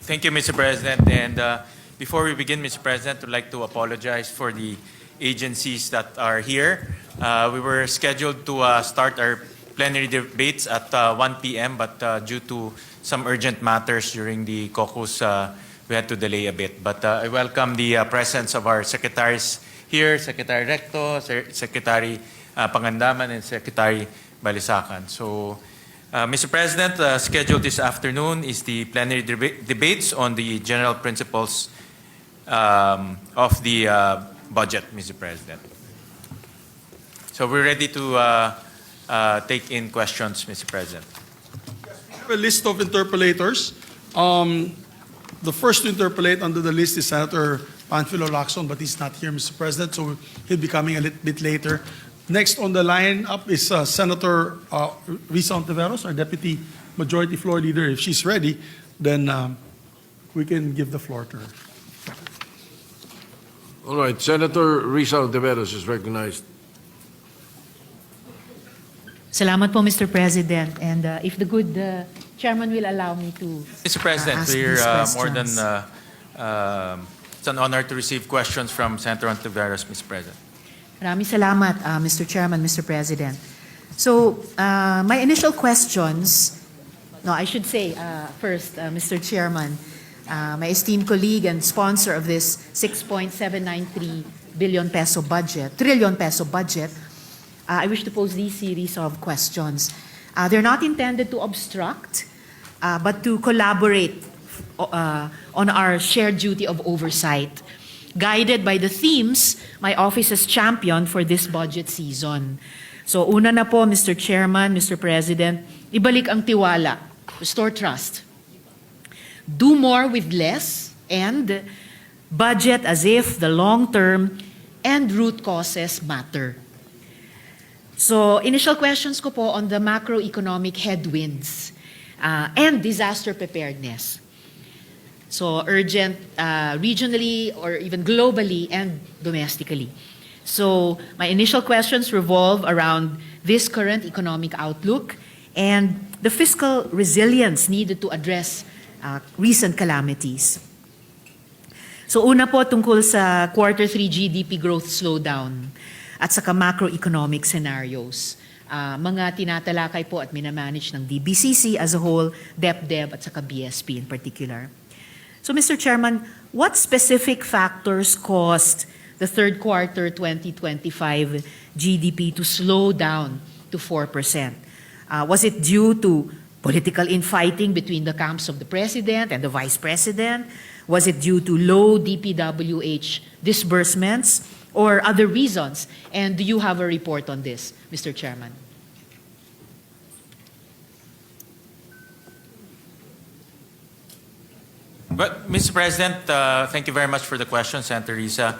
Thank you, Mr. President. And before we begin, Mr. President, I'd like to apologize for the agencies that are here. We were scheduled to start our plenary debates at 1 p.m., but due to some urgent matters during the caucus, we had to delay a bit. But I welcome the presence of our secretaries here, Secretary Recto, Secretary Pangandaman, and Secretary Balisacan. So, Mr. President, scheduled this afternoon is the plenary debates on the general principles of the budget, Mr. President. So we're ready to take in questions, Mr. President. We have a list of interpellators. The first to interpolate under the list is Senator Panfilo Lacson, but he's not here, Mr. President, so he'll be coming a little bit later. Next on the line up is Senator Risa Hontiveros, our Deputy Majority Floor Leader. If she's ready, then we can give the floor to her. All right, Senator Risa Hontiveros is recognized. Salamat po, Mr. President. And if the good chairman will allow me to Mr. President, ask we're these more than, questions. it's an honor to receive questions from Senator Hontiveros, Mr. President. Maraming salamat, Mr. Chairman, Mr. President. So, my initial questions, no, I should say first, Mr. Chairman, my esteemed colleague and sponsor of this 6.793 trillion peso budget, I wish to pose these series of questions. They're not intended to obstruct, but to collaborate on our shared duty of oversight, guided by the themes my office has championed for this budget season. So una na po, Mr. Chairman, Mr. President, ibalik ang tiwala, restore trust. Do more with less, and budget as if the long-term and root causes matter. So initial questions ko po on the macroeconomic headwinds and disaster preparedness. So urgent regionally or even globally and domestically. So my initial questions revolve around this current economic outlook and the fiscal resilience needed to address recent calamities. So una po tungkol sa quarter 3 GDP growth slowdown at saka macroeconomic scenarios. Mga tinatalakay po at minamanage ng DBCC as a whole, DepDev at saka BSP in particular. So, Mr. Chairman, what specific factors caused the third quarter 2025 GDP to slow down to 4%? Was it due to political infighting between the camps of the President and the Vice President? Was it due to low DPWH disbursements or other reasons? And do you have a report on this, Mr. Chairman? But, Mr. President, thank you very much for the question, Senator Risa.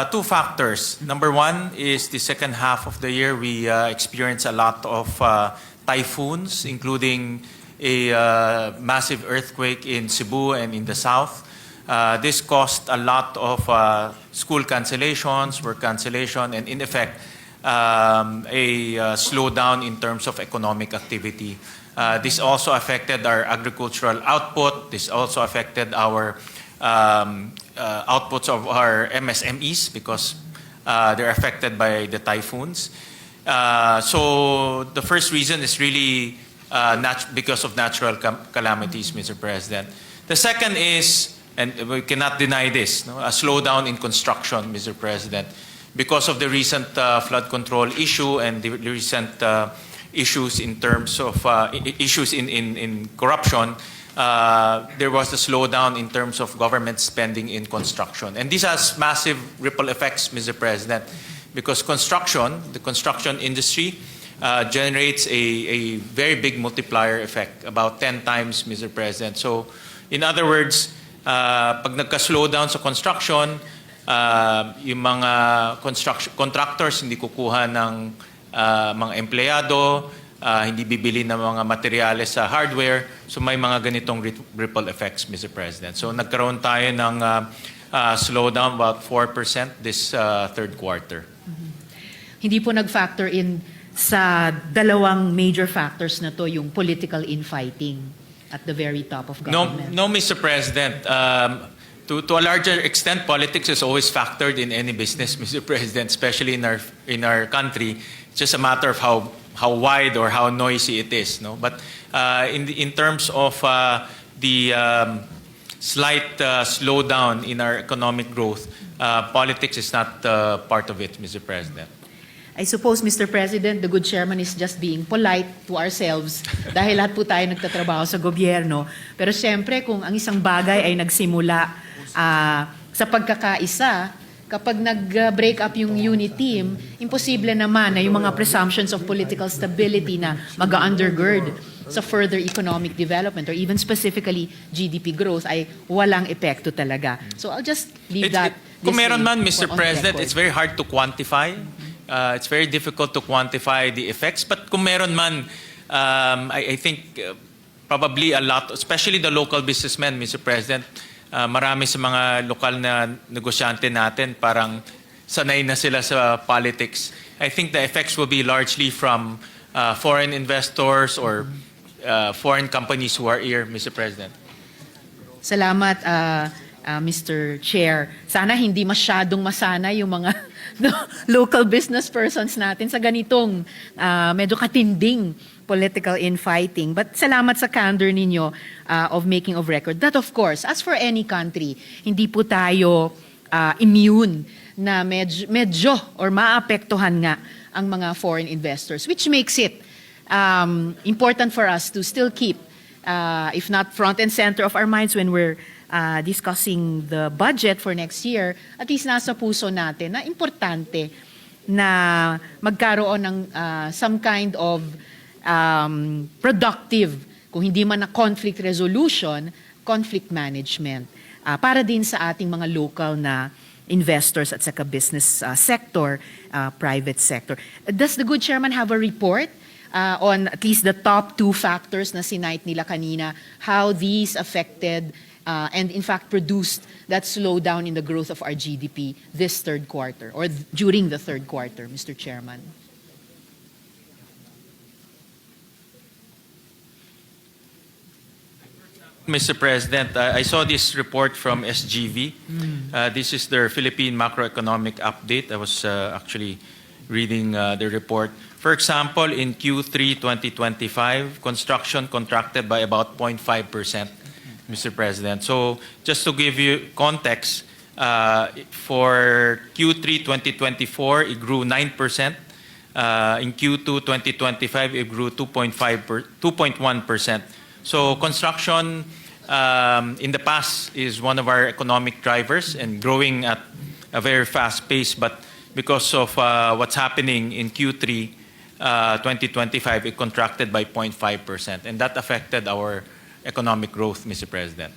Two factors. Number one is the second half of the year, we experienced a lot of typhoons, including a massive earthquake in Cebu and in the south. This caused a lot of school cancellations, work cancellation, and in effect, a slowdown in terms of economic activity. This also affected our agricultural output. This also affected our outputs of our MSMEs because they're affected by the typhoons. So the first reason is really because of natural calamities, Mr. President. The second is, and we cannot deny this, a slowdown in construction, Mr. President, because of the recent flood control issue and the recent issues in terms of issues in corruption. There was a slowdown in terms of government spending in construction. And this has massive ripple effects, Mr. President, because the construction industry generates a very big multiplier effect, about 10 times, Mr. President. So, in other words, pag nagka-slowdown sa construction, yung mga contractors hindi kukuha ng mga empleyado, hindi bibili ng mga materyales sa hardware. So may mga ganitong ripple effects, Mr. President. So nagkaroon tayo ng slowdown about 4% this third quarter. Hindi po nag-factor in sa dalawang major factors na to, yung political infighting at the very top of No, government? no, Mr. President. To a larger extent, politics is always factored in any business, Mr. President, especially in our country. It's just a matter of how wide or how noisy it is. No, but in terms of the slight slowdown in our economic growth, politics is not part of it, Mr. President. I suppose, Mr. President, the good chairman is just being polite to ourselves dahil lahat po tayo nagtatrabaho sa gobyerno. Pero siyempre, kung ang isang bagay ay nagsimula sa pagkakaisa, kapag nag-break up yung unit team, imposible naman na yung mga presumptions of political stability na mag-undergird sa further economic development or even specifically GDP growth ay walang epekto talaga. So I'll just leave that. Kung meron man, on Mr. the President, record. it's very hard to quantify. It's very difficult to quantify the effects. But kung meron man, I think probably a lot, especially the local businessmen, Mr. President, marami sa mga lokal na negosyante natin parang sanay na sila sa politics. I think the effects will be largely from foreign investors or foreign companies who are here, Mr. President. Salamat, Mr. Chair. Sana hindi masyadong masana yung mga local business persons natin sa ganitong medyo katinding political infighting. But salamat sa candor ninyo of making of record. That of course, as for any country, hindi po tayo immune na medyo or maapektuhan nga ang mga foreign investors, which makes it important for us to still keep, if not front and center of our minds when we're discussing the budget for next year, at least nasa puso natin na importante na magkaroon ng some kind of productive, kung hindi man na conflict resolution, conflict management para din sa ating mga local na investors at saka business sector, private sector. Does the good chairman have a report on at least the top two factors na sinight nila kanina, how these affected and in fact produced that slowdown in the growth of our GDP this third quarter or during the third quarter, Mr. Chairman? Mr. President, I saw this report from SGV. This is their Philippine macroeconomic update. I was actually reading the report. For example, in Q3 2025, construction contracted by about 0.5%, Mr. President. So just to give you context, for Q3 2024, it grew 9%. In Q2 2025, it grew 2.1%. So construction in the past is one of our economic drivers and growing at a very fast pace. But because of what's happening in Q3 2025, it contracted by 0.5%. And that affected our economic growth, Mr. President.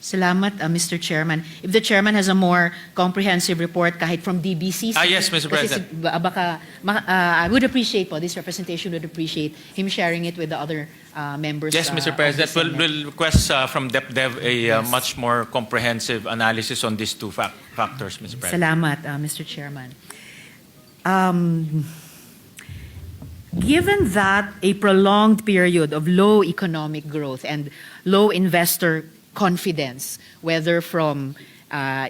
Salamat, Mr. Chairman. If the chairman has a more comprehensive report kahit from DBC. Yes, Mr. President. I would appreciate po, this representation would appreciate him sharing it with the other members. Yes, Mr. of the President. Senate. We'll request from DepDev a much more comprehensive analysis on these two factors, Mr. President. Salamat, Mr. Chairman. Given that a prolonged period of low economic growth and low investor confidence, whether from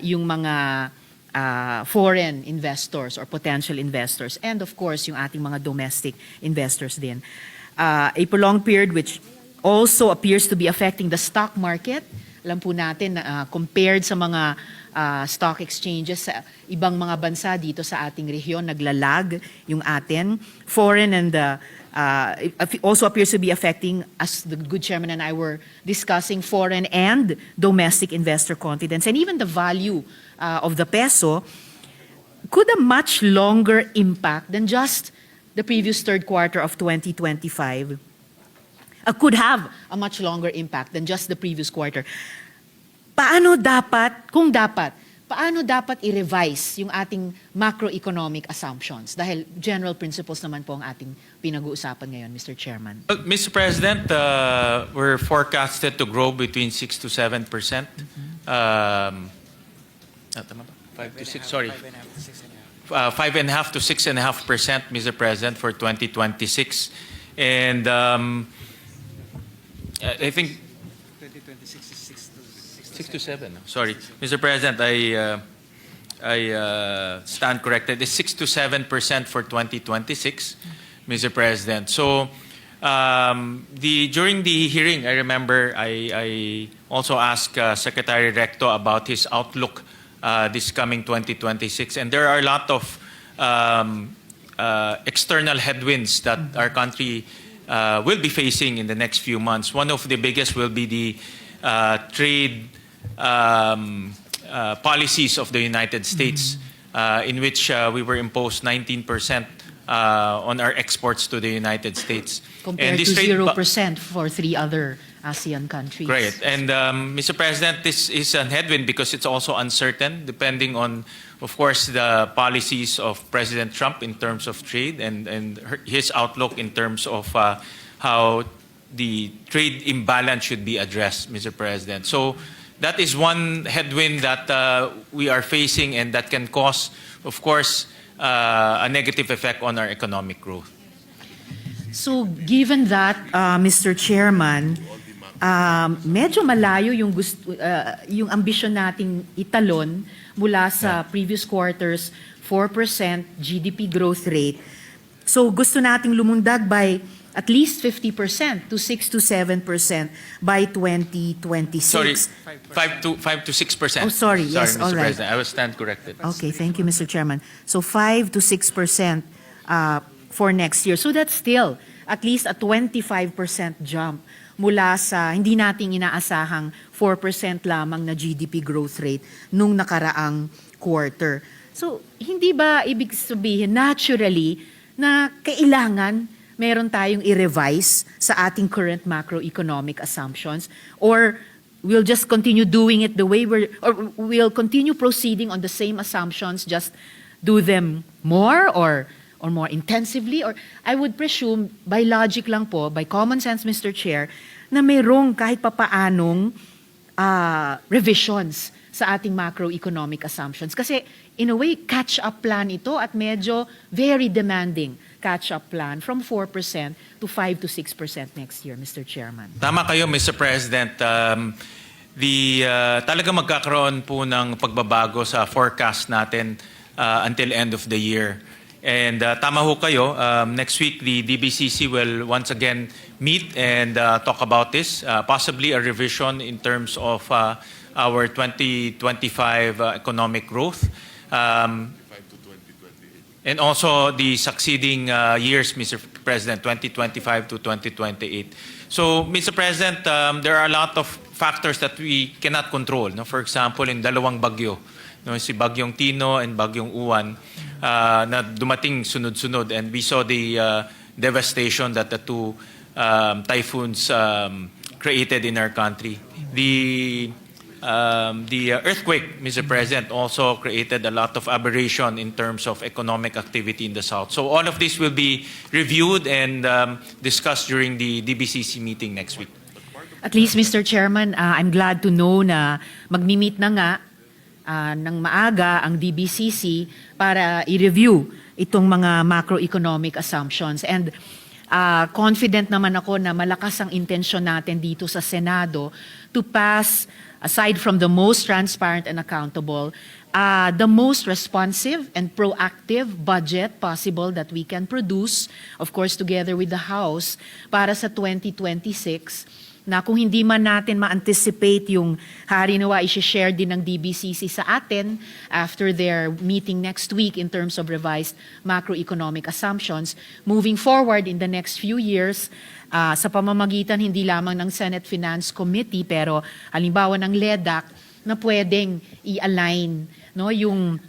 yung mga foreign investors or potential investors, and of course yung ating mga domestic investors din, a prolonged period which also appears to be affecting the stock market. Alam po natin na compared sa mga stock exchanges sa ibang mga bansa dito sa ating rehiyon, naglalag yung atin. Foreign and it also appears to be affecting, as the good chairman and I were discussing, foreign and domestic investor confidence and even the value of the peso. Could a much longer impact than just the previous third quarter of 2025 could have a much longer impact than just the previous quarter. Paano dapat i-revise yung ating macroeconomic assumptions? Dahil general principles naman po ang ating pinag-uusapan ngayon, Mr. Chairman. Well, Mr. President, we're forecasted to grow between 6 to 7%. 5 to 6, sorry. 5.5 to 6.5%, Mr. President, for 2026. And I think 6 to 7. Sorry, Mr. President, I stand corrected. It's 6 to 7% for 2026, Mr. President. So during the hearing, I remember I also asked Secretary Recto about his outlook this coming 2026, and there are a lot of external headwinds that our country will be facing in the next few months. One of the biggest will be the trade policies of the United States, in which we were imposed 19% on our exports to the United States. Compared to 0% for 3 other ASEAN countries. Great. And Mr. President, this is a headwind because it's also uncertain, depending on, of course, the policies of President Trump in terms of trade and his outlook in terms of how the trade imbalance should be addressed, Mr. President. So that is one headwind that we are facing, and that can cause, of course, a negative effect on our economic growth. So given that, Mr. Chairman, medyo malayo yung yung ambisyon nating italon mula sa previous quarters 4% GDP growth rate. So gusto nating lumundag by at least 50% to 6 to 7% by 2026. Sorry, 5 to 6%. Oh, sorry. Yes, Mr. all right. President, I will stand corrected. Okay, thank you, Mr. Chairman. So 5 to 6% for next year. So that's still at least a 25% jump mula sa hindi nating inaasahang 4% lamang na GDP growth rate nung nakaraang quarter. So hindi ba ibig sabihin naturally na kailangan meron tayong i-revise sa ating current macroeconomic assumptions, or we'll just continue doing it the way we'll continue proceeding on the same assumptions, just do them more or more intensively? Or I would presume, by logic lang po, by common sense, Mr. Chair, na mayroong kahit papaanong revisions sa ating macroeconomic assumptions. Kasi in a way, catch-up plan ito at medyo very demanding catch-up plan from 4% to 5 to 6% next year, Mr. Chairman. Tama kayo, Mr. President. Talaga magkakaroon po ng pagbabago sa forecast natin until end of the year. And tama ho kayo, next week the DBCC will once again meet and talk about this, possibly a revision in terms of our 2025 economic growth. And also the succeeding years, Mr. President, 2025 to 2028. So, Mr. President, there are a lot of factors that we cannot control. No? For example, in dalawang bagyo, no? Si Bagyong Tino and Bagyong Uwan, na dumating sunod-sunod. And we saw the devastation that the two typhoons created in our country. The earthquake, Mr. President, also created a lot of aberration in terms of economic activity in the South. So all of this will be reviewed and discussed during the DBCC meeting next week. At least, Mr. Chairman, I'm glad to know na magmi-meet na nga ng maaga ang DBCC para i-review itong mga macroeconomic assumptions. And confident naman ako na malakas ang intensyon natin dito sa Senado to pass, aside from the most transparent and accountable, the most responsive and proactive budget possible that we can produce, of course, together with the House, para sa 2026, na kung hindi man natin ma-anticipate yung harinawa, i-share din ng DBCC sa atin after their meeting next week in terms of revised macroeconomic assumptions, moving forward in the next few years, sa pamamagitan hindi lamang ng Senate Finance Committee, pero halimbawa ng LEDAC, na pwedeng i-align, no, yung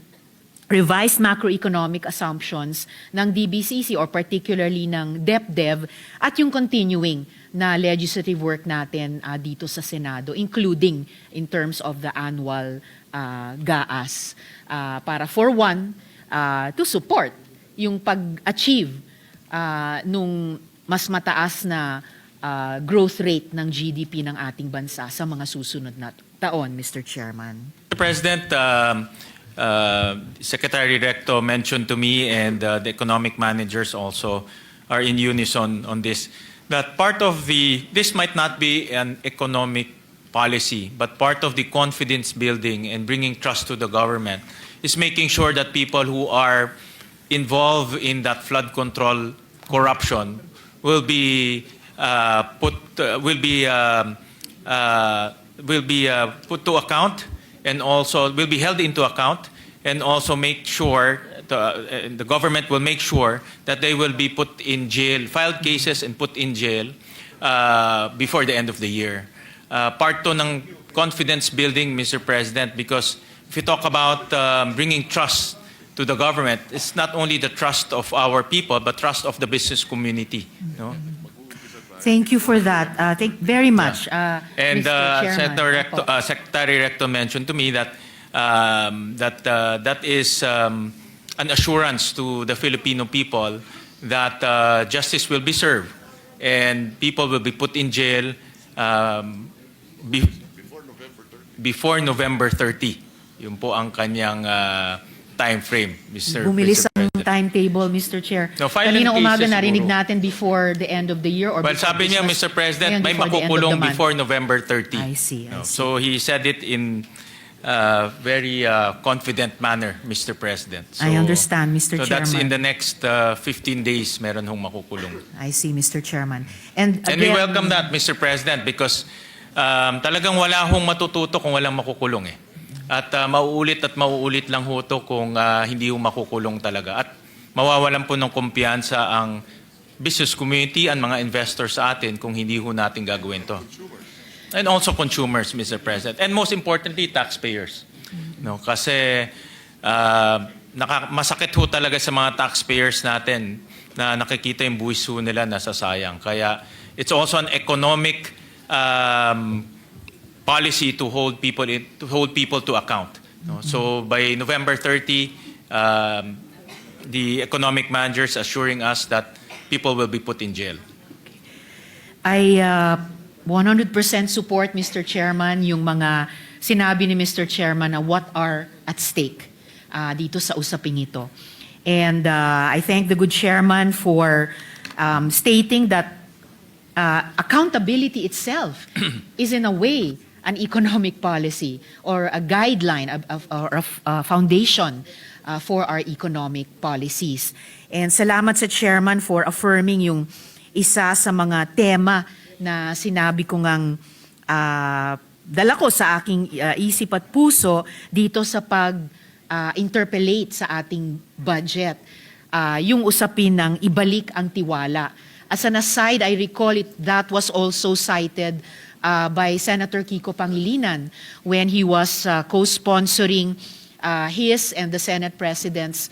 revised macroeconomic assumptions ng DBCC or particularly ng DepDev at yung continuing na legislative work natin dito sa Senado, including in terms of the annual GAAS, para for one, to support yung pag-achieve nung mas mataas na growth rate ng GDP ng ating bansa sa mga susunod na taon, Mr. Chairman. Mr. President, Secretary Recto mentioned to me and the economic managers also are in unison on this, that part of this might not be an economic policy, but part of the confidence building and bringing trust to the government is making sure that people who are involved in that flood control corruption will be put to account, and also will be held into account, and also make sure the government will make sure that they will be put in jail, filed cases and put in jail before the end of the year. Part to ng confidence building, Mr. President, because if you talk about bringing trust to the government, it's not only the trust of our people, but trust of the business community. No? Thank you for that. Thank very much, And Mr. Chairman. Secretary Recto mentioned to me that that is an assurance to the Filipino people that justice will be served and people will be put in jail before November 30. Yun po ang kanyang time frame, Mr. Bumilis ang President. timetable, Mr. Chair. No, violent Kanina umaga cases narinig siguro. natin before the end of the year or Well, before sabi niya, Christmas. Mr. President, Ngayon, may before the end of the makukulong month. before November 30. I see, I see. So he said it in very confident manner, Mr. President. So, I understand, Mr. So that's in Chairman. the next 15 days, meron hong makukulong. I see, Mr. Chairman. And And we again, welcome that, Mr. President, because talagang wala hong matututo kung walang makukulong eh. At mauulit lang ho to kung hindi ho makukulong talaga. At mawawalan po ng kumpiyansa ang business community, ang mga investors sa atin kung hindi ho natin gagawin to. And also consumers, Mr. President. And most importantly, taxpayers. No, kasi masakit ho talaga sa mga taxpayers natin na nakikita yung buwis ho nila nasasayang. Kaya it's also an economic policy to hold people to account. No? So by November 30, the economic managers assuring us that people will be put in jail. I 100% support, Mr. Chairman, yung mga sinabi ni Mr. Chairman na what are at stake dito sa usaping ito. And I thank the good chairman for stating that accountability itself is in a way an economic policy or a guideline or a foundation for our economic policies. And salamat sa chairman for affirming yung isa sa mga tema na sinabi ko ngang dala ko sa aking isip at puso dito sa pag-interpellate sa ating budget, yung usapin ng ibalik ang tiwala. As an aside, I recall that was also cited by Senator Kiko Pangilinan when he was co-sponsoring his and the Senate President's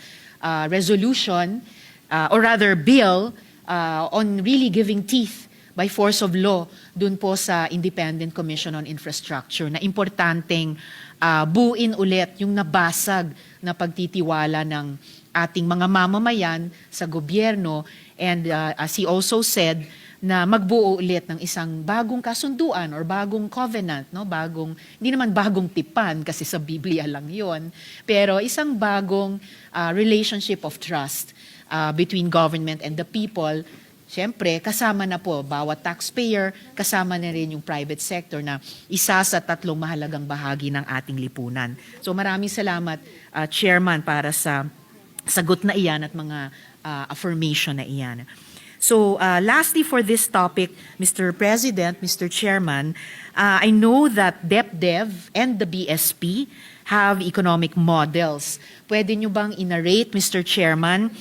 resolution, or rather bill, on really giving teeth by force of law dun po sa Independent Commission on Infrastructure na importanteng buuin ulit yung nabasag na pagtitiwala ng ating mga mamamayan sa gobyerno, and as he also said, na magbuo ulit ng isang bagong kasunduan or bagong covenant, no? Hindi naman bagong tipan kasi sa Biblia lang yon, pero isang bagong relationship of trust between government and the people. Siyempre, kasama na po bawat taxpayer, kasama na rin yung private sector na isa sa tatlong mahalagang bahagi ng ating lipunan. So maraming salamat, Chairman, para sa sagot na iyan at mga affirmation na iyan. So lastly for this topic, Mr. President, Mr. Chairman, I know that DepDev and the BSP have economic models. Pwede nyo bang inarrate, Mr. Chairman,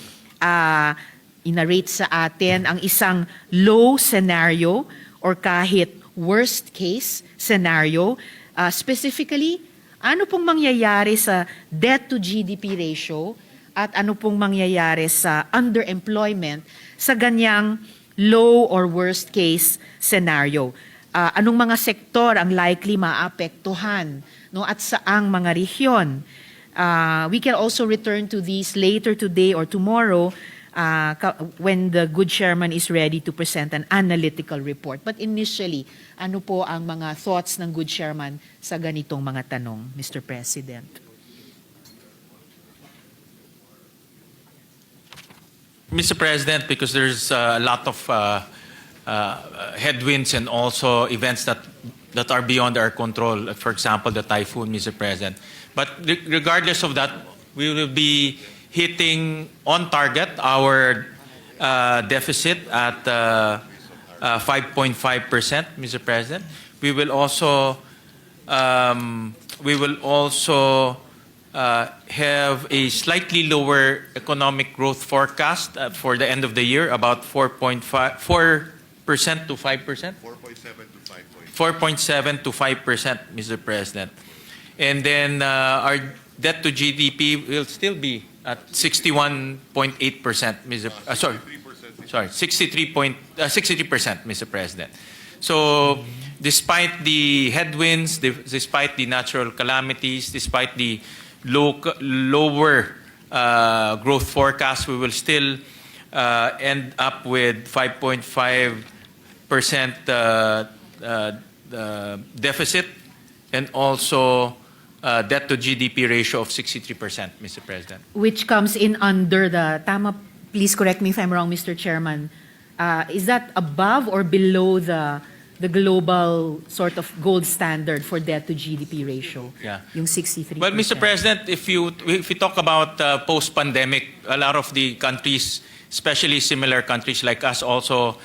inarrate sa atin ang isang low scenario or kahit worst case scenario? Specifically, ano pong mangyayari sa debt to GDP ratio at ano pong mangyayari sa underemployment sa ganyang low or worst case scenario? Anong mga sektor ang likely maapektuhan, no, at saang mga rehiyon? We can also return to these later today or tomorrow when the good chairman is ready to present an analytical report. But initially, ano po ang mga thoughts ng good chairman sa ganitong mga tanong, Mr. President? Mr. President, because there's a lot of headwinds and also events that that are beyond our control. For example, the typhoon, Mr. President. But regardless of that, we will be hitting on target our deficit at 5.5%, Mr. President. We will also have a slightly lower economic growth forecast for the end of the year, about 4% to 5%. 4.7 to 5%, Mr. President. And then our debt to GDP will still be at 61.8%, sorry, 63%, Mr. President. So despite the headwinds, despite the natural calamities, despite the lower growth forecast, we will still end up with 5.5% deficit and also debt to GDP ratio of 63%, Mr. President. Which comes in under the, tama, please correct me if I'm wrong, Mr. Chairman. Is that above or below the global sort of gold standard for debt to GDP ratio? Yeah. Yung 63%. Well, Mr. President, if you talk about post-pandemic, a lot of the countries, especially similar countries like us, also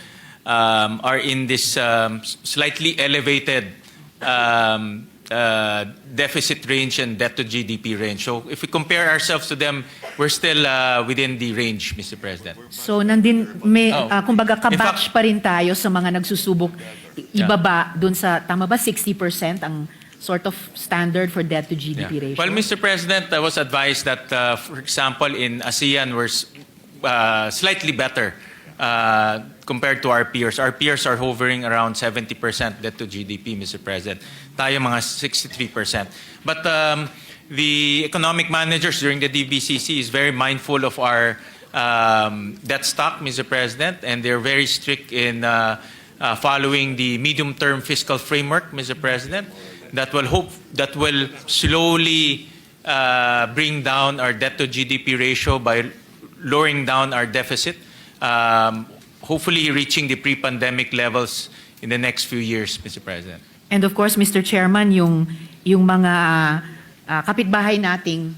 are in this slightly elevated deficit range and debt to GDP range. So if we compare ourselves to them, we're still within the range, Mr. President. So nandin, may, kumbaga In kabatch fact- pa rin tayo sa mga nagsusubok ibaba dun sa, tama ba, 60% ang sort of standard for debt to GDP ratio? Well, Mr. President, I was advised that, for example, in ASEAN, we're slightly better compared to our peers. Our peers are hovering around 70% debt to GDP, Mr. President. Tayo mga 63%. But the economic managers during the DBCC is very mindful of our debt stock, Mr. President, and they're very strict in following the medium-term fiscal framework, Mr. President, that will slowly bring down our debt to GDP ratio by lowering down our deficit, hopefully reaching the pre-pandemic levels in the next few years, Mr. President. And of course, Mr. Chairman, yung mga kapitbahay nating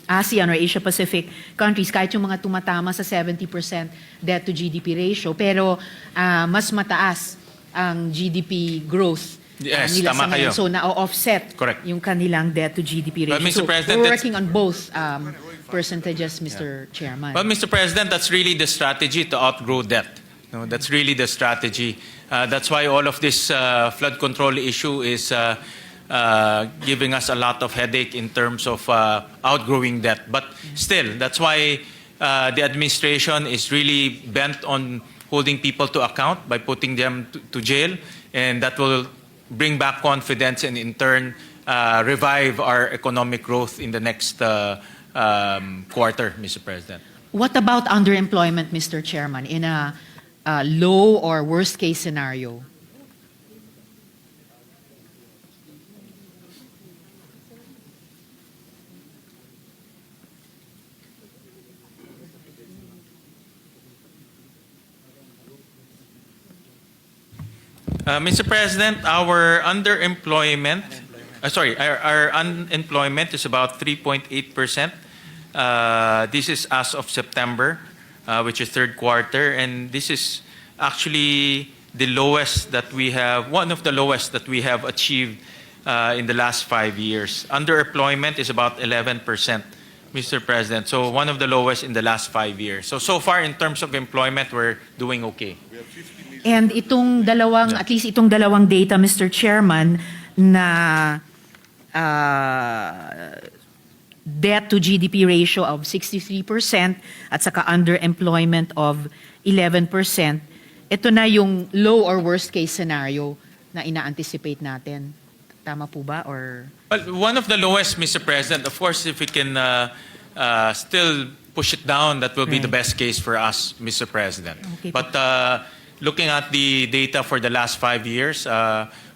ASEAN or Asia Pacific countries, kahit yung mga tumatama sa 70% debt to GDP ratio, pero mas mataas ang GDP growth Yes, nila tama sa ngayon. kayo. So na-offset Correct. yung kanilang debt to GDP ratio. But Mr. So President, we're that's- working on both percentages, Mr. Chairman. Well, Mr. President, that's really the strategy to outgrow debt. No, that's really the strategy. That's why all of this flood control issue is giving us a lot of headache in terms of outgrowing debt. But still, that's why the administration is really bent on holding people to account by putting them to jail, and that will bring back confidence and in turn revive our economic growth in the next quarter, Mr. President. What about underemployment, Mr. Chairman, in a low or worst case scenario? Mr. President, our unemployment is about 3.8%. This is as of September, which is third quarter, and this is actually the lowest that we have, one of the lowest that we have achieved in the last 5 years. Underemployment is about 11%, Mr. President. So one of the lowest in the last 5 years. So far in terms of employment, we're doing okay. And itong dalawang, at least itong dalawang data, Mr. Chairman, na debt to GDP ratio of 63% at saka underemployment of 11%, ito na yung low or worst case scenario na ina-anticipate natin. Tama po ba? Or Well, one of the lowest, Mr. President. Of course, if we can still push it down, that will be the Right. best case for us, Mr. President. Okay. But looking at the data for the last 5 years,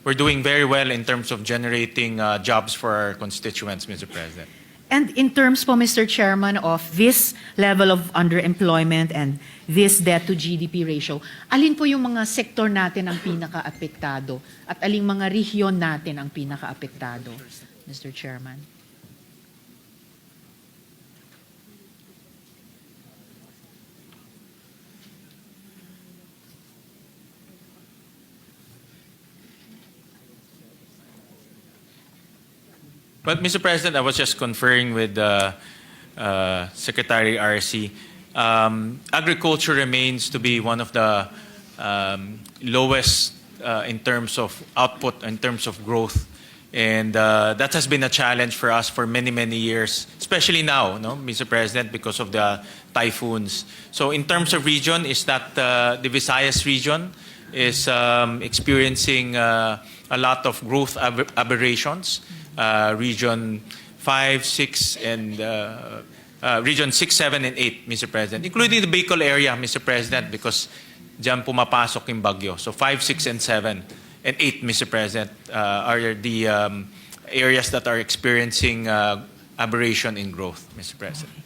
we're doing very well in terms of generating jobs for our constituents, Mr. President. And in terms po, Mr. Chairman, of this level of underemployment and this debt to GDP ratio, alin po yung mga sektor natin ang pinaka-apektado at aling mga rehiyon natin ang pinaka-apektado, Mr. Chairman? But Mr. President, I was just conferring with Secretary RC. Agriculture remains to be one of the lowest in terms of output, in terms of growth. And that has been a challenge for us for many, many years, especially now, no, Mr. President, because of the typhoons. So in terms of region, is that the Visayas region is experiencing a lot of growth aberrations. Region 5, 6, and Region 6, 7, and 8, Mr. President, including the Bicol area, Mr. President, because dyan pumapasok yung bagyo. So 5, 6, and 7, and 8, Mr. President, are the areas that are experiencing aberration in growth, Mr. President.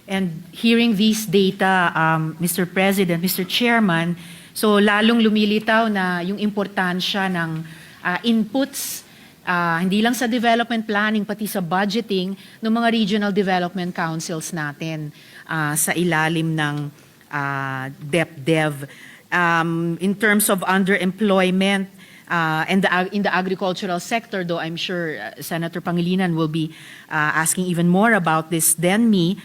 And hearing these data, Mr. President, Mr. Chairman, so lalong lumilitaw na yung importansya ng inputs, hindi lang sa development planning, pati sa budgeting ng mga regional development councils natin sa ilalim ng DepDev. In terms of underemployment and in the agricultural sector, though I'm sure Senator Pangilinan will be asking even more about this than me,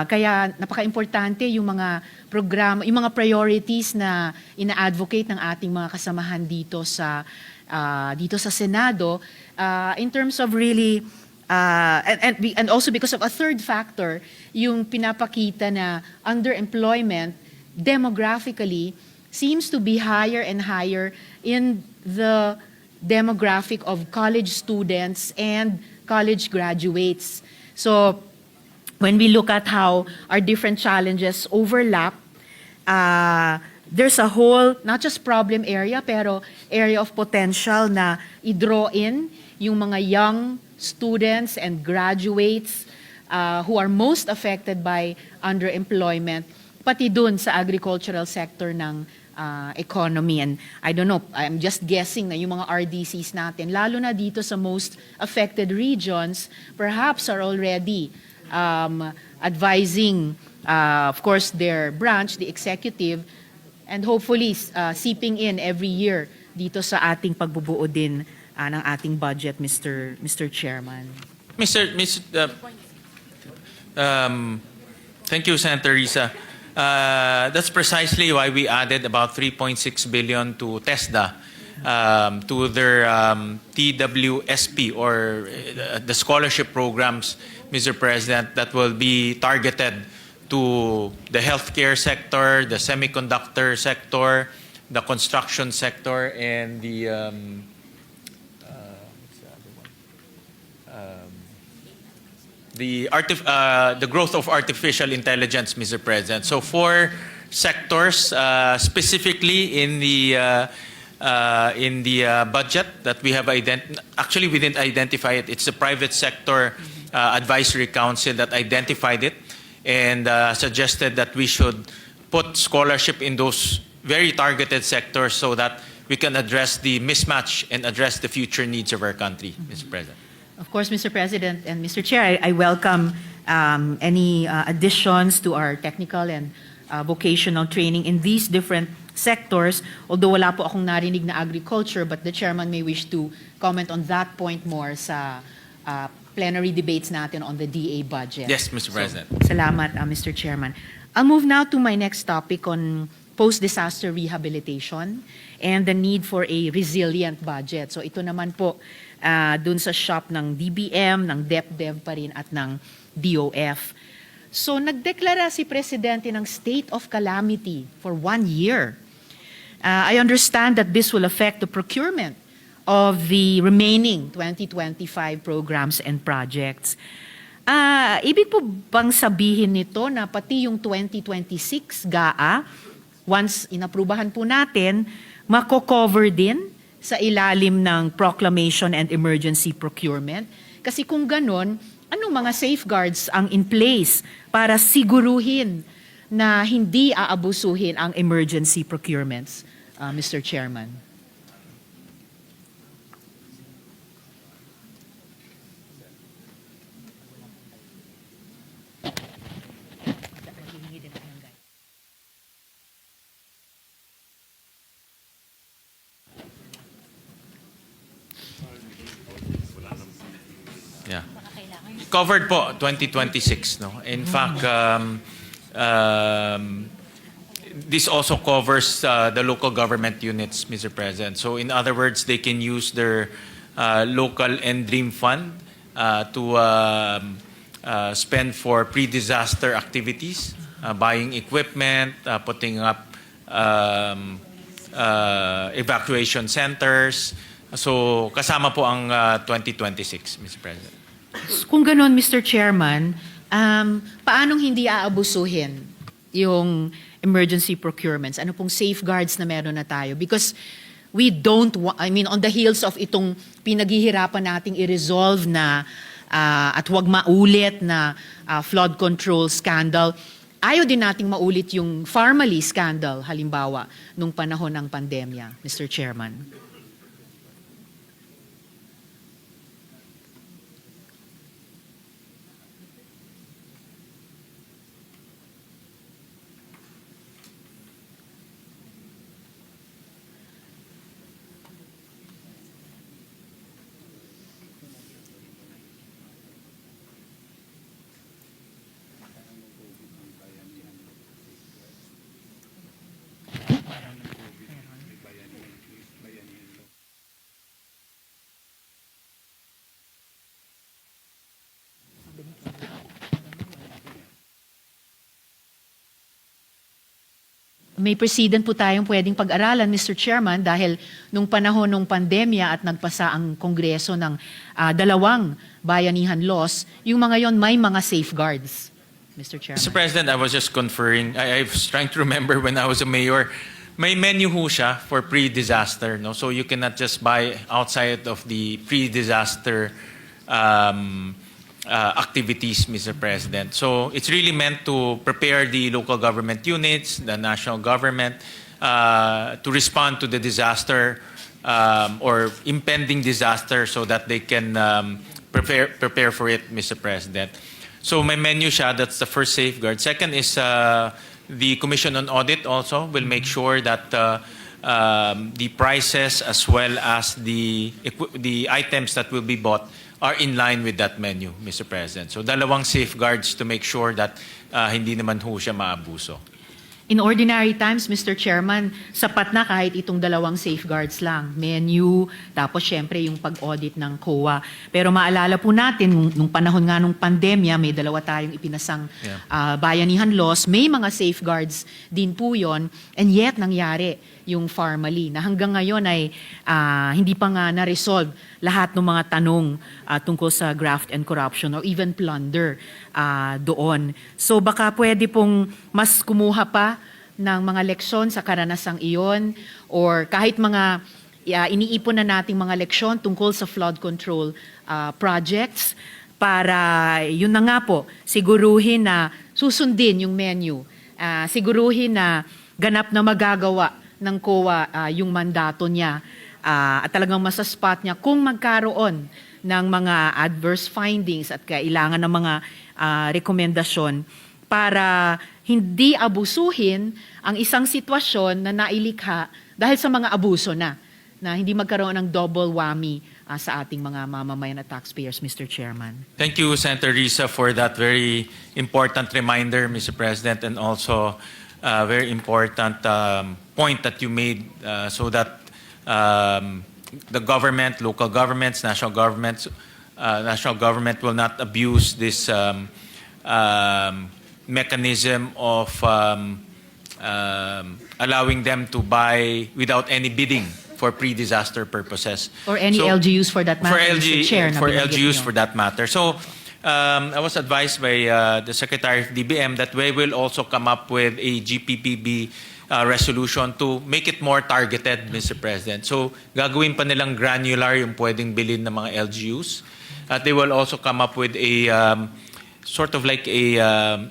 kaya napaka-importante yung mga programa, yung mga priorities na ina-advocate ng ating mga kasamahan dito sa Senado in terms of really and also because of a third factor, yung pinapakita na underemployment demographically seems to be higher and higher in the demographic of college students and college graduates. So when we look at how our different challenges overlap, there's a whole, not just problem area, pero area of potential na i-draw in yung mga young students and graduates who are most affected by underemployment, pati dun sa agricultural sector ng economy. And I don't know, I'm just guessing na yung mga RDCs natin, lalo na dito sa most affected regions, perhaps are already advising, of course, their branch, the executive, and hopefully seeping in every year dito sa ating pagbubuo din ng ating budget, Mr. Chairman. Thank you, Senator Risa. That's precisely why we added about 3.6 billion to TESDA, to their TWSP, or the scholarship programs, Mr. President, that will be targeted to the healthcare sector, the semiconductor sector, the construction sector, and the growth of artificial intelligence, Mr. President. So 4 sectors specifically in the budget that we have actually we didn't identify it. It's the private sector advisory council that identified it and suggested that we should put scholarship in those very targeted sectors so that we can address the mismatch and address the future needs of our country, Mr. President. Of course, Mr. President and Mr. Chair, I welcome any additions to our technical and vocational training in these different sectors. Although wala po akong narinig na agriculture, but the chairman may wish to comment on that point more sa plenary debates natin on the DA budget. Yes, Mr. President. Salamat, Mr. Chairman. I'll move now to my next topic on post-disaster rehabilitation and the need for a resilient budget. So ito naman po dun sa shop ng DBM, ng DepDev pa rin at ng DOF. So nagdeklara si Presidente ng state of calamity for 1 year. I understand that this will affect the procurement of the remaining 2025 programs and projects. Ibig po bang sabihin nito na pati yung 2026 GAA, once inaprubahan po natin, mako-cover din sa ilalim ng proclamation and emergency procurement? Kasi kung ganon, anong mga safeguards ang in place para siguruhin na hindi aabusuhin ang emergency procurements, Mr. Chairman? Yeah. Covered po 2026, no. In fact, this also covers the local government units, Mr. President. So in other words, they can use their local NDREAM fund to spend for pre-disaster activities, buying equipment, putting up evacuation centers. So kasama po ang 2026, Mr. President. Kung ganon, Mr. Chairman, paanong hindi aabusuhin yung emergency procurements? Ano pong safeguards na meron na tayo? Because we don't, on the heels of itong pinaghihirapan nating i-resolve na at huwag maulit na flood control scandal, ayaw din nating maulit yung Farmally scandal, halimbawa, nung panahon ng pandemya, Mr. Chairman. May precedent po tayong pwedeng pag-aralan, Mr. Chairman, dahil nung panahon ng pandemya at nagpasa ang Kongreso ng dalawang bayanihan laws, yung mga yon may mga safeguards, Mr. Chairman. Mr. President, I was just conferring. I was trying to remember when I was a mayor. May menu ho siya for pre-disaster, no? So you cannot just buy outside of the pre-disaster activities, Mr. President. So it's really meant to prepare the local government units, the national government, to respond to the disaster or impending disaster so that they can prepare for it, Mr. President. So may menu siya, that's the first safeguard. Second is the Commission on Audit also will make sure that the prices as well as the items that will be bought are in line with that menu, Mr. President. So dalawang safeguards to make sure that hindi naman ho siya maabuso. In ordinary times, Mr. Chairman, sapat na kahit itong dalawang safeguards lang. Menu, tapos syempre yung pag-audit ng COA. Pero maalala po natin, nung panahon nga nung pandemya, may dalawa tayong ipinasang bayanihan laws. May mga safeguards din po yon, and yet nangyari yung Farmally, na hanggang ngayon ay hindi pa nga na-resolve lahat ng mga tanong tungkol sa graft and corruption or even plunder doon. So baka pwede pong mas kumuha pa ng mga leksyon sa karanasang iyon, or kahit mga iniipon na nating mga leksyon tungkol sa flood control projects para yun na nga po, siguruhin na susundin yung menu, siguruhin na ganap na magagawa ng COA yung mandato niya at talagang masaspot niya kung magkaroon ng mga adverse findings at kailangan ng mga rekomendasyon para hindi abusuhin ang isang sitwasyon na nailikha dahil sa mga abuso na hindi magkaroon ng double whammy sa ating mga mamamayan at taxpayers, Mr. Chairman. Thank you, Senator Risa, for that very important reminder, Mr. President, and also very important point that you made so that the government, local governments, national government will not abuse this mechanism of allowing them to buy without any bidding for pre-disaster purposes. Or any LGUs for that matter, Mr. Chair. For LGUs for that matter. So I was advised by the Secretary of DBM that we will also come up with a GPPB resolution to make it more targeted, Mr. President. So gagawin pa nilang granular yung pwedeng bilhin ng mga LGUs. At they will also come up with a sort of like a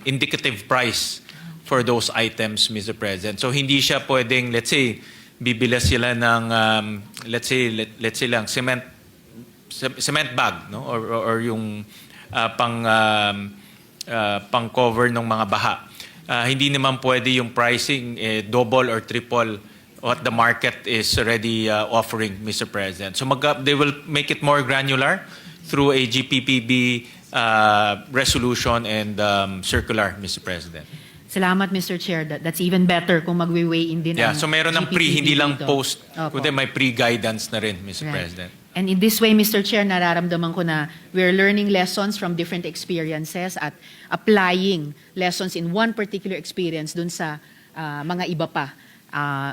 indicative price for those items, Mr. President. So hindi siya pwedeng, let's say, bibila sila ng, let's say lang, cement bag, no? Or yung pang cover ng mga baha. Hindi naman pwede yung pricing double or triple what the market is already offering, Mr. President. So they will make it more granular through a GPPB resolution and circular, Mr. President. Salamat, Mr. Chair. That's even better kung magwe-weigh in din Yeah, ang so meron ng pre, GPPB hindi lang dito. post, Opo. kundi may pre-guidance na rin, Mr. Right. President. And in this way, Mr. Chair, nararamdaman ko na we're learning lessons from different experiences at applying lessons in one particular experience dun sa mga iba pa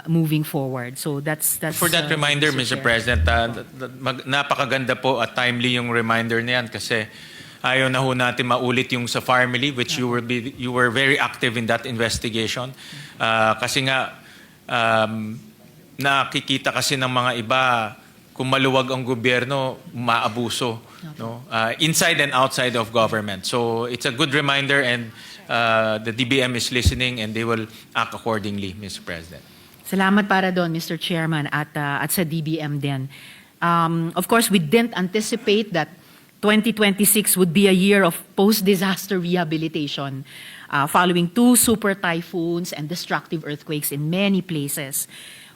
moving forward. So that's For that reminder, Mr. Chair. President, napakaganda po at timely yung reminder na yan kasi ayaw na ho natin maulit yung sa family which you were very active in that investigation. Kasi nga nakikita kasi ng mga iba kung maluwag ang gobyerno, maabuso, no? Inside and outside of government. So it's a good reminder and the DBM is listening and they will act accordingly, Mr. President. Salamat para doon, Mr. Chairman, at sa DBM din. Of course, we didn't anticipate that 2026 would be a year of post-disaster rehabilitation following 2 super typhoons and destructive earthquakes in many places.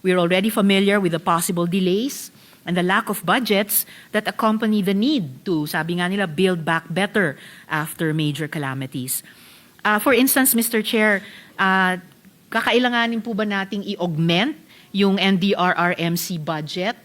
We're already familiar with the possible delays and the lack of budgets that accompany the need to, sabi nga nila, build back better after major calamities. For instance, Mr. Chair, kakailanganin po ba nating i-augment yung NDRRMC budget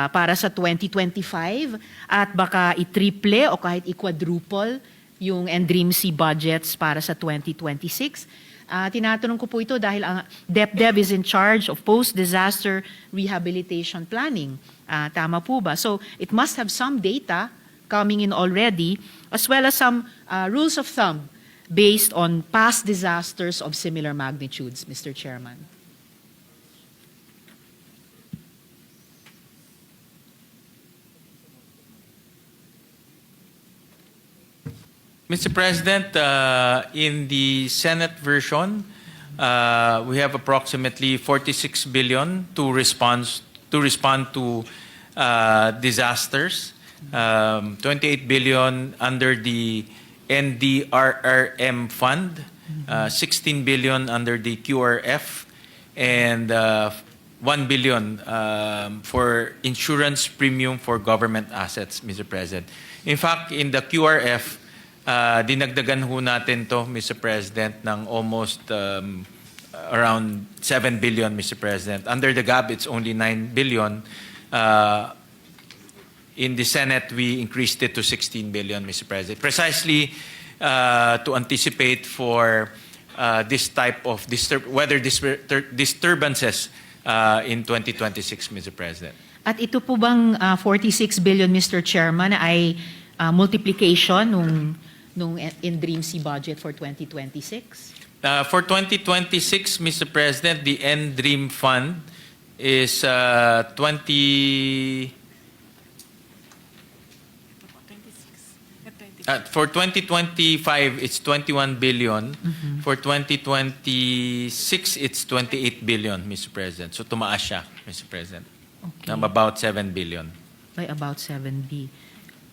para sa 2025 at baka i-triple o kahit i-quadruple yung NDRIMC budgets para sa 2026? Tinatanong ko po ito dahil ang DepDev is in charge of post-disaster rehabilitation planning. Tama po ba? So it must have some data coming in already as well as some rules of thumb based on past disasters of similar magnitudes, Mr. Chairman. Mr. President, in the Senate version, we have approximately 46 billion to respond to disasters, 28 billion under the NDRRM fund, 16 billion under the QRF, and 1 billion for insurance premium for government assets, Mr. President. In fact, in the QRF, dinagdagan ho natin to, Mr. President, ng almost around 7 billion, Mr. President. Under the GAB, it's only 9 billion. In the Senate, we increased it to 16 billion, Mr. President, precisely to anticipate for this type of weather disturbances in 2026, Mr. President. At ito po bang 46 billion, Mr. Chairman, ay multiplication nung NDRIMC budget for 2026? For 2026, Mr. President, the NDRIM fund is 20... for 2025, it's 21 billion. Mm-hmm. For 2026, it's 28 billion, Mr. President. So tumaas siya, Mr. President. Okay. Ng about 7 billion. By about 7B.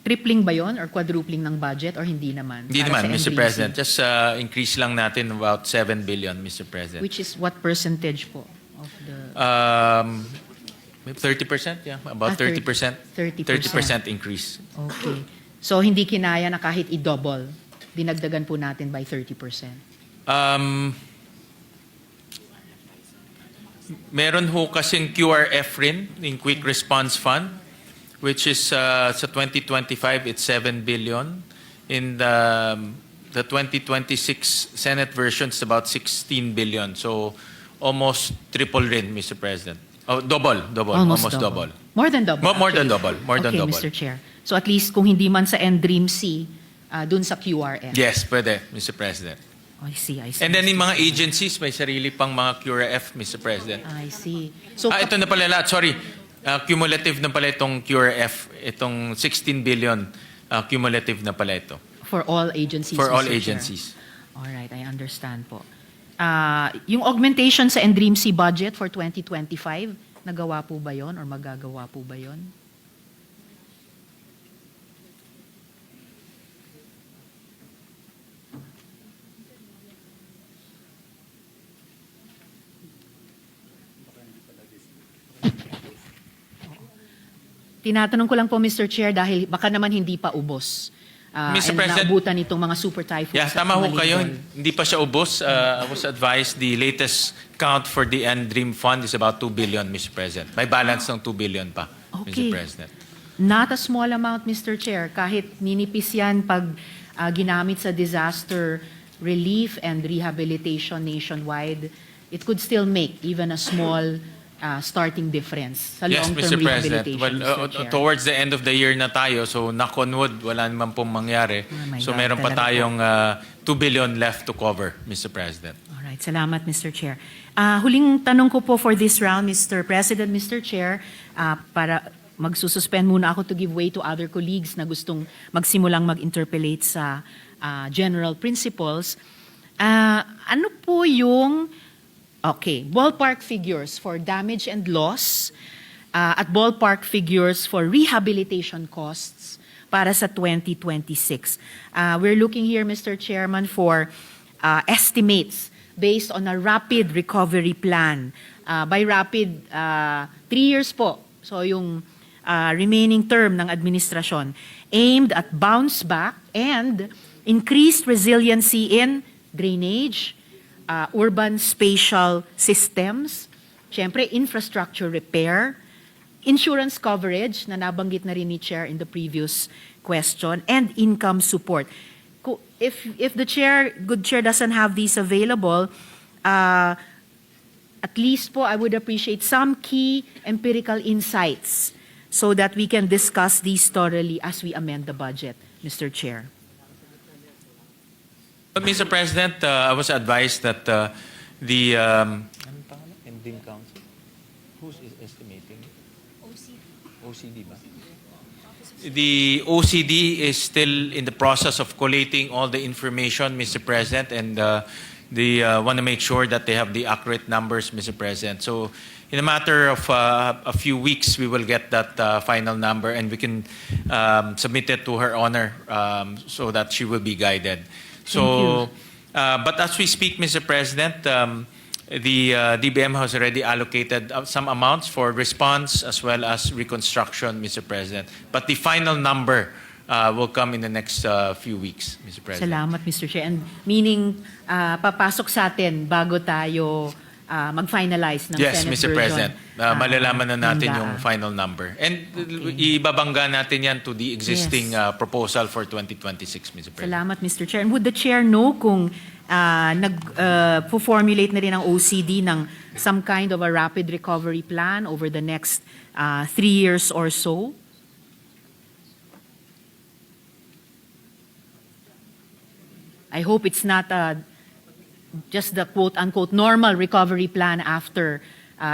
Tripling ba yon or quadrupling ng budget or hindi naman? Hindi Para naman, sa Mr. NDRIMC? President. Just increase lang natin about 7 billion, Mr. President. Which is what percentage po of the... 30%, yeah. About 30%. 30%. 30% increase. Okay. So hindi kinaya na kahit i-double, dinagdagan po natin by 30%. Meron ho kasing QRF rin, in Quick Response Fund, which is sa 2025, it's 7 billion. In the 2026 Senate version, it's about 16 billion. So almost triple rin, Mr. President. Oh, double. Almost double. More than double. More than actually. double. More than Okay, double. Mr. Chair. So at least kung hindi man sa NDRIMC, dun sa QRF. Yes, pwede, Mr. President. I see, I see. And then yung mga agencies, may sarili pang mga QRF, Mr. President. I see. So, Ito na pala lahat. Sorry. Cumulative na pala itong QRF. Itong 16 billion, cumulative na pala ito. for all agencies, For all Mr. Chair. agencies. All right, I understand po. Yung augmentation sa NDRIMC budget for 2025, nagawa po ba yon or magagawa po ba yon? Tinatanong ko lang po, Mr. Chair, dahil baka naman hindi pa ubos. Mr. And President, naabutan itong mga super typhoons. Yeah, at tama ho kayo. Malindol. Hindi pa siya ubos. I was advised the latest count for the NDRIM fund is about 2 billion, Mr. President. May balance ng 2 billion pa, Okay. Mr. President. Not a small amount, Mr. Chair. Kahit ninipis yan pag ginamit sa disaster relief and rehabilitation nationwide, it could still make even a small starting difference sa Yes, long-term Mr. President. rehabilitation, Well, Mr. Chair. towards the end of the year na tayo, so knock on wood, wala naman pong mangyari. Oh my So God, meron pa talaga tayong 2 billion left to cover, Mr. President. Alright, salamat, Mr. Chair. Huling tanong ko po for this round, Mr. President, Mr. Chair, para magsususpend muna ako to give way to other colleagues na gustong magsimulang mag-interpellate sa general principles. Ano po yung ballpark figures for damage and loss at ballpark figures for rehabilitation costs para sa 2026? We're looking here, Mr. Chairman, for estimates based on a rapid recovery plan. By rapid, 3 years po. So yung remaining term ng administrasyon aimed at bounce back and increased resiliency in drainage, urban spatial systems, syempre infrastructure repair, insurance coverage na nabanggit na rin ni Chair in the previous question, and income support. If the good chair doesn't have these available, at least po I would appreciate some key empirical insights so that we can discuss these thoroughly as we amend the budget, Mr. Chair. But Mr. President, I was advised that the NDRIM Council, who's estimating? OCD ba? The OCD is still in the process of collating all the information, Mr. President, and they want to make sure that they have the accurate numbers, Mr. President. So in a matter of a few weeks, we will get that final number and we can submit it to Her Honor so that she will be guided. So, but as we speak, Mr. President, the DBM has already allocated some amounts for response as well as reconstruction, Mr. President. But the final number will come in the next few weeks, Mr. President. Salamat, Mr. Chair. And meaning, papasok sa atin bago tayo mag-finalize ng Yes, Senate Mr. version. President. Malalaman na natin ng yung DAA. final number. And ibabangga natin yan to the existing proposal for 2026, Mr. President. Salamat, Mr. Chair. And would the Chair know kung nag-formulate na rin ang OCD ng some kind of a rapid recovery plan over the next 3 years or so? I hope it's not just the quote-unquote normal recovery plan after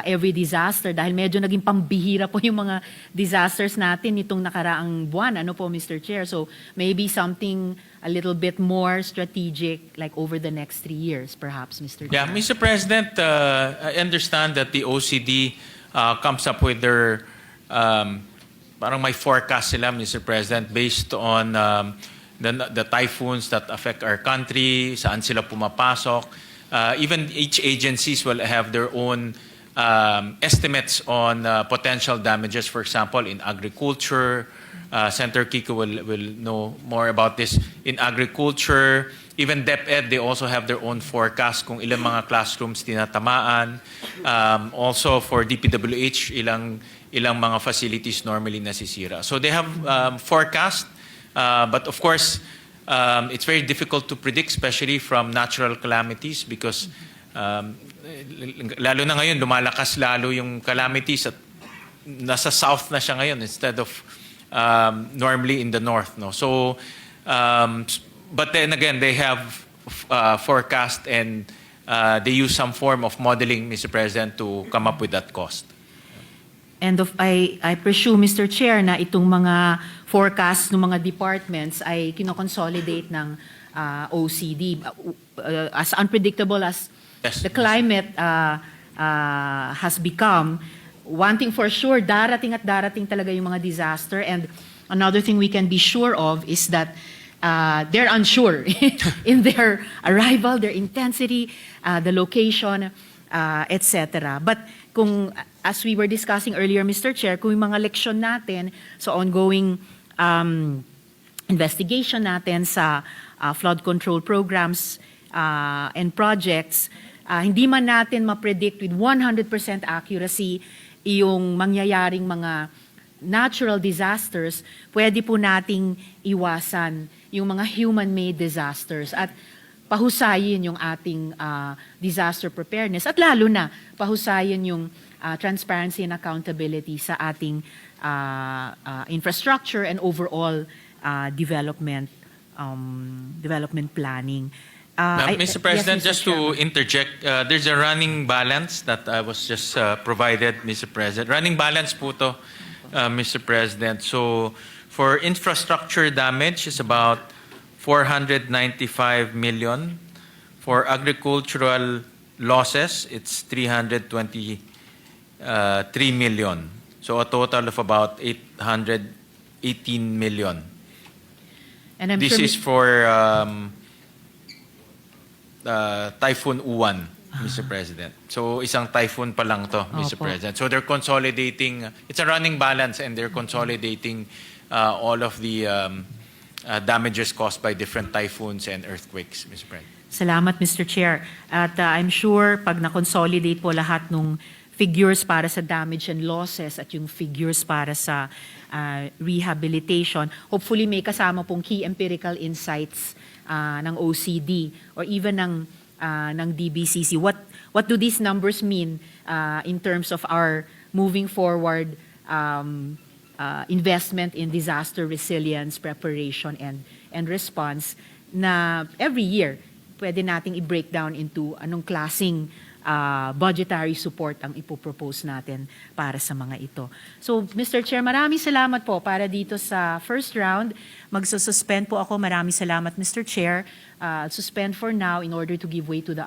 every disaster dahil medyo naging pambihira po yung mga disasters natin nitong nakaraang buwan. Ano po, Mr. Chair? So maybe something a little bit more strategic like over the next 3 years, perhaps, Mr. Chair. Yeah, Mr. President, I understand that the OCD comes up with their, parang may forecast sila, Mr. President, based on the typhoons that affect our country, saan sila pumapasok. Even each agencies will have their own estimates on potential damages. For example, in agriculture, Senator Kiko will know more about this. In agriculture, even DepEd, they also have their own forecast kung ilang mga classrooms tinatamaan. Also for DPWH, ilang mga facilities normally nasisira. So they have forecast. But of course, it's very difficult to predict, especially from natural calamities because lalo na ngayon, lumalakas lalo yung calamities at nasa south na siya ngayon instead of normally in the north. No? So, but then again, they have forecast and they use some form of modeling, Mr. President, to come up with that cost. And I presume, Mr. Chair, na itong mga forecast ng mga departments ay kinoconsolidate ng OCD. As unpredictable as Yes. the climate has become, one thing for sure, darating at darating talaga yung mga disaster. And another thing we can be sure of is that they're unsure in their arrival, their intensity, the location, etc. But kung, as we were discussing earlier, Mr. Chair, kung yung mga leksyon natin sa ongoing investigation natin sa flood control programs and projects, hindi man natin ma-predict with 100% accuracy yung mangyayaring mga natural disasters, pwede po nating iwasan yung mga human-made disasters at pahusayin yung ating disaster preparedness at lalo na pahusayin yung transparency and accountability sa ating infrastructure and overall development planning. Mr. President, yes, Mr. just to Chairman. interject, there's a running balance that I was just provided, Mr. President. Running balance po to, Mr. President. So for infrastructure damage, it's about 495 million. For agricultural losses, it's 323 million. So a total of about 818 million. And I'm This sure is for Typhoon Uwan, Mr. President. So isang typhoon pa lang to, Mr. Opo. President. So they're consolidating, it's a running balance and they're consolidating all of the damages caused by different typhoons and earthquakes, Mr. President. Salamat, Mr. Chair. At I'm sure pag na-consolidate po lahat ng figures para sa damage and losses at yung figures para sa rehabilitation, hopefully may kasama pong key empirical insights ng OCD or even ng DBCC. What do these numbers mean in terms of our moving forward investment in disaster resilience, preparation, and response na every year pwede nating i-break down into anong klaseng budgetary support ang ipopropose natin para sa mga ito. So, Mr. Chair, maraming salamat po para dito sa first round. Magsususpend po ako. Maraming salamat, Mr. Chair. Suspend for now in order to give way to the